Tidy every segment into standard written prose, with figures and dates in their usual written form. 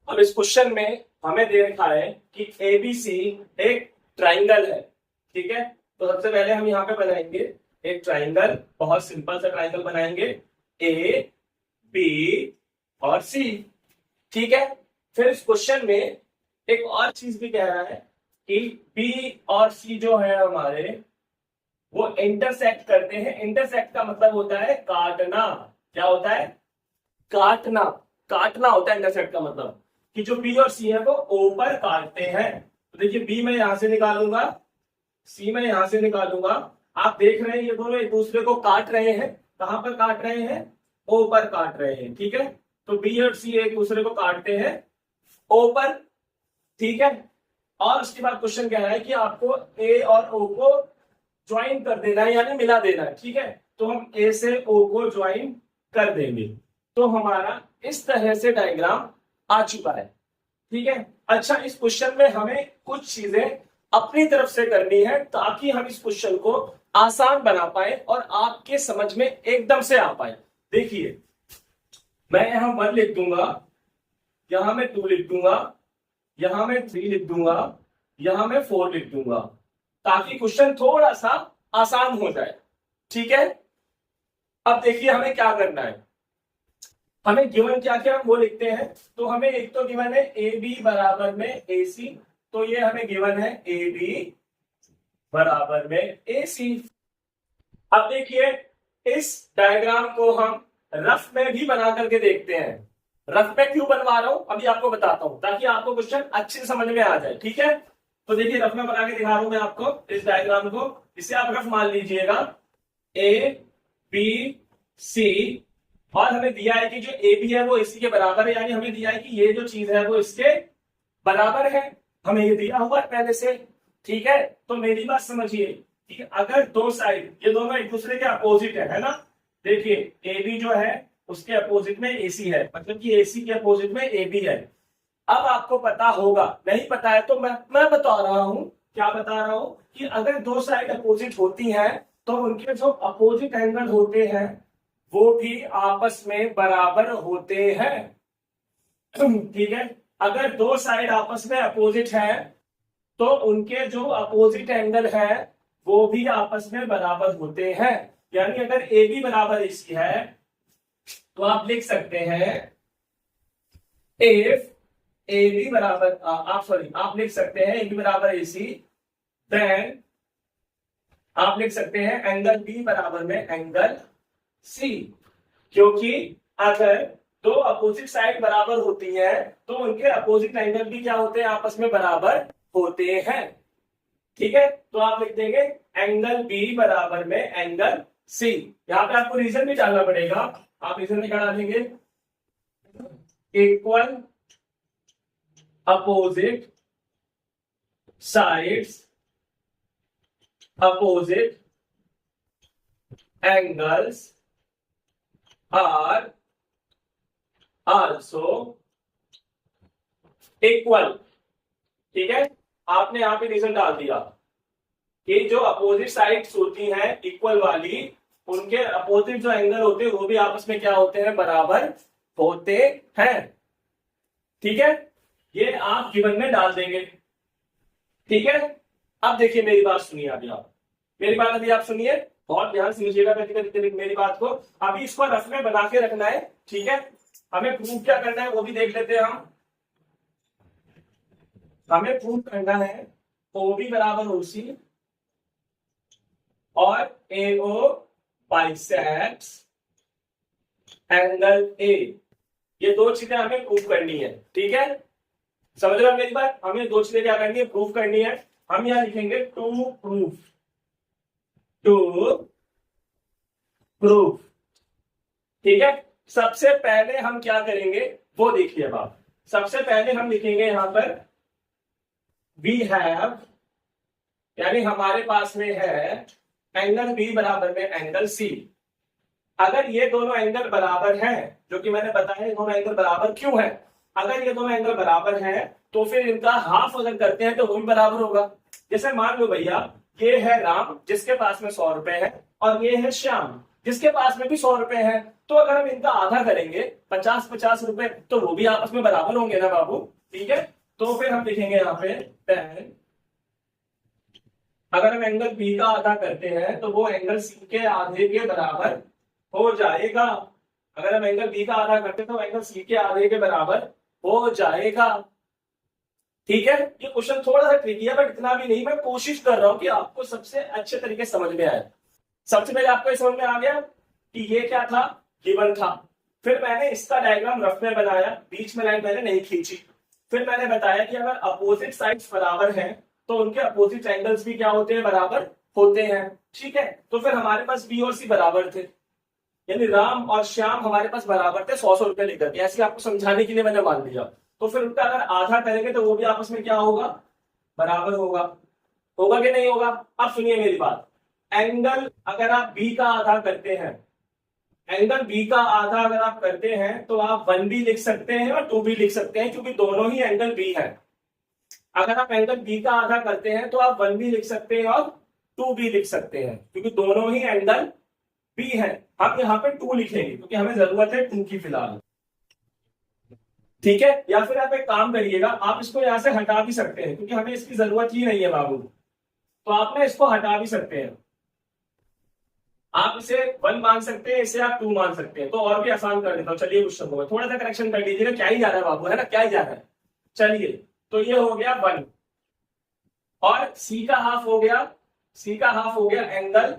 अब इस क्वेश्चन में हमें दे रखा है कि एबीसी एक ट्राइंगल है। ठीक है, तो सबसे पहले हम यहाँ पे बनाएंगे एक ट्राइंगल, बहुत सिंपल सा ट्राइंगल बनाएंगे, ए बी और सी। ठीक है, फिर इस क्वेश्चन में एक और चीज भी कह रहा है कि बी और सी जो है हमारे, वो इंटरसेक्ट करते हैं। इंटरसेक्ट का मतलब होता है काटना। क्या होता है? काटना। काटना होता है इंटरसेक्ट का मतलब, कि जो बी और सी है वो ओ पर काटते हैं। तो देखिए, बी मैं यहां से निकालूंगा, सी मैं यहां से निकालूंगा। आप देख रहे हैं ये दोनों एक दूसरे को काट रहे हैं। कहां पर काट रहे हैं? ओ पर काट रहे हैं। ठीक है, तो बी और सी एक दूसरे को काटते हैं ओ पर। ठीक है, और उसके बाद क्वेश्चन कह रहा है कि आपको ए और ओ को ज्वाइन कर देना है, यानी मिला देना है। ठीक है, तो हम ए से ओ को ज्वाइन कर देंगे, तो हमारा इस तरह से डायग्राम आ चुका है। ठीक है, अच्छा, इस क्वेश्चन में हमें कुछ चीजें अपनी तरफ से करनी है ताकि हम इस क्वेश्चन को आसान बना पाए और आपके समझ में एकदम से आ पाए। देखिए, मैं यहां 1 लिख दूंगा, यहां मैं 2 लिख दूंगा, यहां मैं 3 लिख दूंगा, यहां मैं 4 लिख दूंगा, ताकि क्वेश्चन थोड़ा सा आसान हो जाए। ठीक है, अब देखिए हमें क्या करना है। हमें गिवन क्या क्या वो लिखते हैं। तो हमें एक तो गिवन है ए बी बराबर में ए सी, तो ये हमें गिवन है ए बी बराबर में ए सी। अब देखिए, इस डायग्राम को हम रफ में भी बना करके देखते हैं। रफ में क्यों बनवा रहा हूं अभी आपको बताता हूं, ताकि आपको क्वेश्चन अच्छे से समझ में आ जाए। ठीक है, तो देखिए रफ में बना के दिखा रहा हूं मैं आपको इस डायग्राम को। इसे आप रफ मान लीजिएगा, ए बी सी, और हमें दिया है कि जो ए बी है वो इसी के बराबर है, यानी हमें दिया है कि ये जो चीज है वो इसके बराबर है। हमें ये दिया हुआ है पहले से। ठीक है, तो मेरी बात समझिए कि अगर दो साइड ये दोनों एक दूसरे के अपोजिट है ना। देखिए, ए बी जो है उसके अपोजिट में ए सी है, मतलब कि ए सी के अपोजिट में ए बी है। अब आपको पता होगा, नहीं पता है तो मैं बता रहा हूं। क्या बता रहा हूं? कि अगर दो साइड अपोजिट होती हैं तो उनके जो अपोजिट एंगल होते हैं वो भी आपस में बराबर होते हैं। ठीक है, अगर दो साइड आपस में अपोजिट है तो उनके जो अपोजिट एंगल है वो भी आपस में बराबर होते हैं। यानी अगर ए बी बराबर इसी है तो आप लिख सकते हैं इफ ए बी बराबर आप लिख सकते हैं ए बी बराबर ए सी, देन आप लिख सकते हैं एंगल बी बराबर में एंगल सी। क्योंकि अगर दो अपोजिट साइड बराबर होती है तो उनके अपोजिट एंगल भी क्या होते हैं? आपस में बराबर होते हैं। ठीक है, तो आप लिख देंगे एंगल बी बराबर में एंगल सी। यहां पे आपको रीजन भी डालना पड़ेगा। आप रीजन में क्या डालेंगे? Equal opposite sides opposite angles are also equal. ठीक है, आपने यहां पे रीजन डाल दिया कि जो अपोजिट साइड्स होती हैं इक्वल वाली, उनके अपोजिट जो एंगल होते हैं वो भी आपस में क्या होते हैं? बराबर होते हैं। ठीक है, ये आप गिवन में डाल देंगे। ठीक है, अब देखिए मेरी बात सुनिए। अभी आप मेरी बात अभी आप सुनिए, बहुत ध्यान से लीजिएगा मेरी बात को। अभी इसको रफ में बना के रखना है। ठीक है, हमें प्रूफ क्या करना है वो भी देख लेते हैं हम। हमें प्रूफ करना है ओ बी बराबर ओ सी और ए ओ बाइसेक्ट्स एंगल ए। ये दो चीजें हमें प्रूफ करनी है। ठीक है, समझ रहे हो मेरी बात? हमें दो चीजें क्या करनी है? प्रूफ करनी है। हम यहां लिखेंगे टू प्रूफ, टू प्रूफ। ठीक है, सबसे पहले हम क्या करेंगे वो देखिए। अब आप सबसे पहले हम लिखेंगे यहां पर वी हैव, यानी हमारे पास में है एंगल बी बराबर में एंगल सी। अगर ये दोनों एंगल बराबर हैं, जो कि मैंने बताया ये दोनों एंगल बराबर क्यों है, अगर ये दोनों एंगल बराबर हैं तो फिर इनका हाफ अगर करते हैं तो वो भी बराबर होगा। जैसे मान लो भैया, ये है राम जिसके पास में 100 रुपए है और ये है श्याम जिसके पास में भी 100 रुपए है, तो अगर हम इनका आधा करेंगे 50-50 रुपए, तो वो भी आपस में बराबर होंगे ना बाबू। ठीक है, तो फिर हम लिखेंगे यहाँ पे tan, अगर हम एंगल बी का आधा करते हैं तो वो एंगल सी के आधे के बराबर हो जाएगा। अगर हम एंगल बी का आधा करते हैं तो एंगल सी के आधे के बराबर हो जाएगा। ठीक है, ये क्वेश्चन थोड़ा सा ट्रिकी है, बट इतना भी नहीं। मैं कोशिश कर रहा हूं कि आपको सबसे अच्छे तरीके से समझ में आए। सबसे पहले आपको ये समझ में आ गया कि ये क्या था, गिवन था। फिर मैंने इसका डायग्राम रफ में बनाया, बीच में लाइन मैंने नहीं खींची। फिर मैंने बताया कि अगर अपोजिट साइड्स बराबर हैं तो उनके अपोजिट एंगल्स भी क्या होते हैं, बराबर होते हैं। ठीक है, तो फिर हमारे पास बी और सी बराबर थे, यानी राम और श्याम हमारे पास बराबर थे 100-100 रुपए लेकर के। ऐसे आपको समझाने के लिए मैंने मान लिया। तो फिर उनका अगर आधा करेंगे तो वो भी आपस में क्या होगा, बराबर होगा। होगा कि नहीं होगा? अब सुनिए मेरी बात, एंगल अगर आप बी का आधा करते हैं, एंगल बी का आधा अगर आप करते हैं तो आप 1 भी लिख सकते हैं और 2 भी लिख सकते हैं, क्योंकि दोनों ही एंगल बी है। अगर आप एंगल बी का आधा करते हैं तो आप 1 भी लिख सकते हैं और 2 भी लिख सकते हैं, क्योंकि दोनों ही एंगल बी है। हम यहाँ पे 2 लिखेंगे क्योंकि हमें जरूरत है 2 की फिलहाल। ठीक है, या फिर आप एक काम करिएगा, आप इसको यहां से हटा भी सकते हैं क्योंकि हमें इसकी जरूरत ही नहीं है बाबू। तो आप ना इसको हटा भी सकते हैं, आप इसे 1 मान सकते हैं, इसे आप 2 मान सकते हैं। तो और भी आसान कर देता हूँ, चलिए क्वेश्चन को थोड़ा सा करेक्शन कर लीजिएगा। क्या ही जा रहा है बाबू, है ना, क्या ही जा रहा है। चलिए, तो ये हो गया 1 और सी का हाफ हो गया, सी का हाफ हो गया एंगल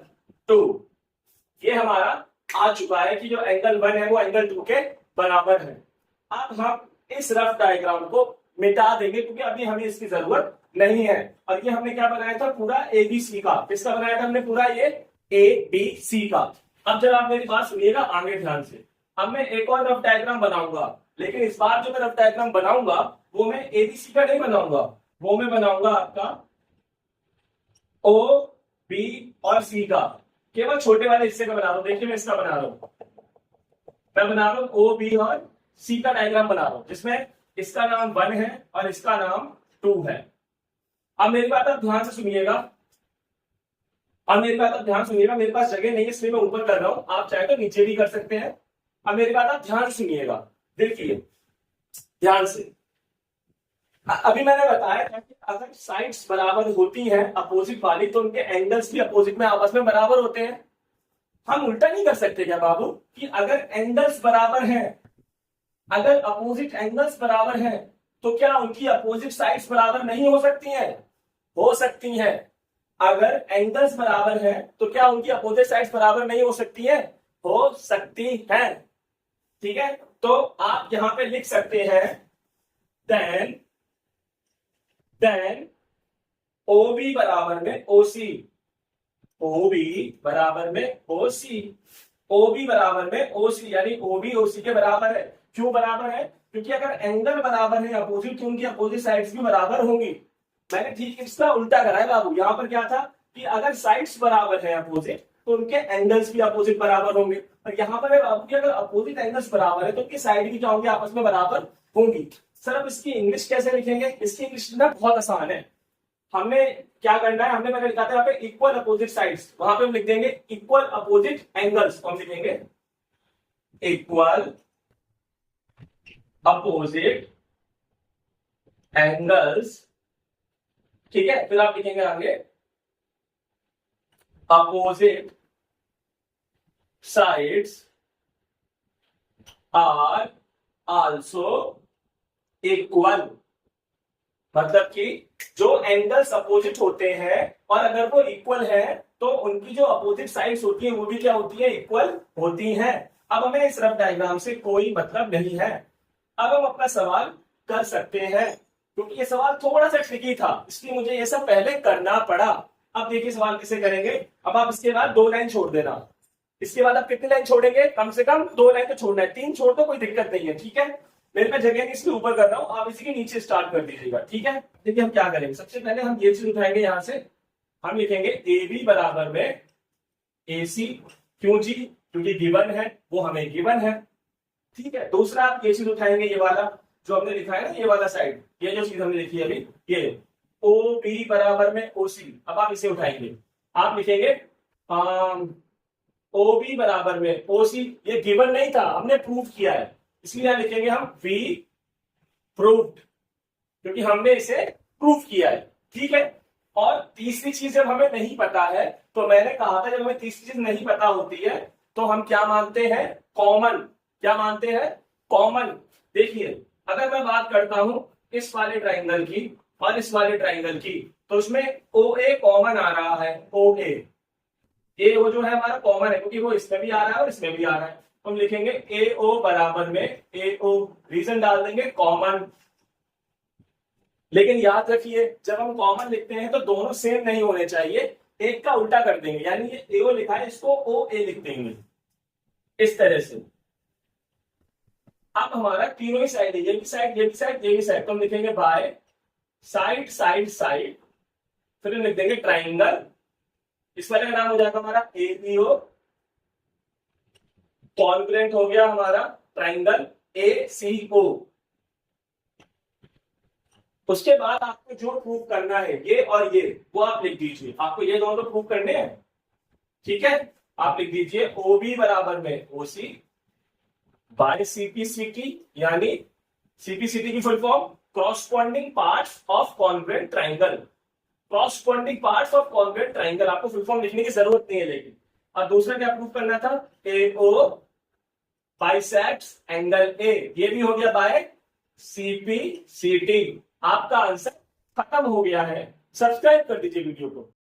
2। ये हमारा आ चुका है कि जो एंगल 1 है वो एंगल 2 के बराबर है। अब हम इस रफ डायग्राम को मिटा देंगे क्योंकि अभी हमें इसकी जरूरत नहीं है। और ये हमने क्या बनाया था, पूरा एबीसी का। किसका बनाया था हमने, पूरा ये एबीसी का। अब जब आप मेरी बात सुनिएगा आगे ध्यान से, अब मैं एक और रफ डायग्राम बनाऊंगा, लेकिन इस बार जो मैं रफ डायग्राम बनाऊंगा वो मैं एबीसी का नहीं बनाऊंगा, वो मैं बनाऊंगा आपका ओ बी और सी का। केवल छोटे वाले हिस्से का बना रहा हूं। देखिए मैं इसका बना रहा हूं, मैं बना रहा हूं ओ बी और सी का डायग्राम बना रहा हूं, जिसमें इसका नाम 1 है और इसका नाम 2 है। अब मेरी बात आप ध्यान से सुनिएगा, अब मेरी बात आप ध्यान सुनिएगा। मेरे पास जगह नहीं है इसलिए मैं ऊपर कर रहा हूं, आप चाहे तो नीचे भी कर सकते हैं। अब मेरी बात आप ध्यान से सुनिएगा, देखिए ध्यान से। अभी मैंने बताया था कि अगर साइड्स बराबर होती हैं अपोजिट वाली तो उनके एंगल्स भी अपोजिट में आपस में बराबर होते हैं। हम उल्टा नहीं कर सकते क्या बाबू, कि अगर एंगल्स बराबर हैं, अगर अपोजिट एंगल्स बराबर हैं तो क्या उनकी अपोजिट साइड्स बराबर नहीं हो सकती हैं? हो सकती हैं। अगर एंगल्स बराबर हैं तो क्या उनकी अपोजिट साइड्स बराबर नहीं हो सकती हैं? हो सकती हैं। ठीक है, तो आप यहां पे लिख सकते हैं देन OB बराबर में OC, OB बराबर में OC, OB बराबर में OC, यानी OB OC के बराबर है। क्यों बराबर है? क्योंकि अगर एंगल बराबर है अपोजिट तो उनकी अपोजिट साइड्स भी बराबर होंगी। मैंने ठीक इसका उल्टा करा है बाबू। यहां पर क्या था कि अगर साइड्स बराबर है अपोजिट तो उनके एंगल्स भी अपोजिट बराबर होंगे, और यहाँ पर है बाबू कि अगर अपोजिट एंगल्स बराबर है तो उनकी साइड भी क्या होंगी, आपस में बराबर होंगी। सर अब इसकी इंग्लिश कैसे लिखेंगे? इसकी इंग्लिश ना बहुत आसान है। हमने क्या करना है, हमने मैंने लिखा था यहाँ पे इक्वल अपोजिट साइड्स, वहां पे हम लिख देंगे इक्वल अपोजिट एंगल्स। हम लिखेंगे इक्वल अपोजिट एंगल्स। ठीक है, फिर आप लिखेंगे आगे opposite sides are also equal. मतलब कि जो एंगल्स अपोजिट होते हैं और अगर वो इक्वल है तो उनकी जो अपोजिट साइड्स होती है वो भी क्या होती है, इक्वल होती हैं। अब हमें इस रफ डायग्राम से कोई मतलब नहीं है। अब हम अपना सवाल कर सकते हैं, क्योंकि ये सवाल थोड़ा सा ट्रिकी था इसलिए मुझे ये सब पहले करना पड़ा। अब देखिए सवाल कैसे करेंगे। अब आप इसके बाद 2 लाइन छोड़ देना। इसके बाद आप कितनी लाइन छोड़ेंगे? कम से कम 2 लाइन तो छोड़ना है, 3 छोड़ दो कोई दिक्कत नहीं है। ठीक है, मेरे पे जगह नहीं इसलिए ऊपर कर रहा हूं, आप इसी के नीचे स्टार्ट कर दीजिएगा। ठीक है, देखिए हम क्या करेंगे, सबसे पहले हम ये चीज उठाएंगे, यहां से हम लिखेंगे ए बी बराबर में ए सी। क्यों जी? क्योंकि गिवन है, वो हमें गिवन है। ठीक है, दूसरा आप ये चीज उठाएंगे, ये वाला जो हमने लिखा है ना, ये वाला साइड, ये जो चीज हमने लिखी है अभी, ये ओ बी बराबर में ओ सी। अब आप इसे उठाएंगे, आप लिखेंगे ओ बी बराबर में ओ सी, ये गिवन नहीं था, हमने प्रूव किया है, इसलिए यहां लिखेंगे हम वी प्रूव्ड, क्योंकि हमने इसे प्रूव किया है। ठीक है। और तीसरी चीज जब हमें नहीं पता है, तो मैंने कहा था जब हमें तीसरी चीज नहीं पता होती है तो हम क्या मानते हैं, कॉमन। क्या मानते हैं, कॉमन। देखिए अगर मैं बात करता हूं इस वाले ट्राइंगल की और इस वाले ट्राइंगल की, तो उसमें ओ ए कॉमन आ रहा है, ओ ए वो जो है हमारा कॉमन है, क्योंकि वो इसमें भी आ रहा है और इसमें भी आ रहा है। तो हम लिखेंगे ए ओ बराबर में ए ओ, रीजन डाल देंगे कॉमन। लेकिन याद रखिए जब हम कॉमन लिखते हैं तो दोनों सेम नहीं होने चाहिए, एक का उल्टा कर देंगे, यानी ये ए ओ लिखा है इसको ओ ए लिख देंगे इस तरह से। अब हमारा तीनों ही साइड है, ये भी साइड, ये भी साइड, ये भी साइड, तो हम लिखेंगे बाय साइड साइड साइड, फिर लिख देंगे ट्राइंगल। इस वाले का नाम हो जाएगा हमारा एबीओ, कॉन्ग्रुएंट हो गया हमारा ट्राइंगल एसीओ। उसके बाद आपको जो प्रूव करना है ये और ये, वो आप लिख दीजिए, आपको ये दोनों तो प्रूव करने हैं। ठीक है, आप लिख दीजिए ओ बी बराबर में ओ सी बाय सीपीसीटी, यानी सीपीसीटी की full form corresponding parts of congruent triangle. Corresponding parts of congruent triangle, आपको फुल फॉर्म लिखने की जरूरत नहीं है लेकिन। और दूसरा क्या प्रूव करना था, ए ओ बाइसेक्ट्स एंगल ए, ये भी हो गया बाय सीपीसीटी। आपका आंसर खत्म हो गया है। सब्सक्राइब कर दीजिए वीडियो को।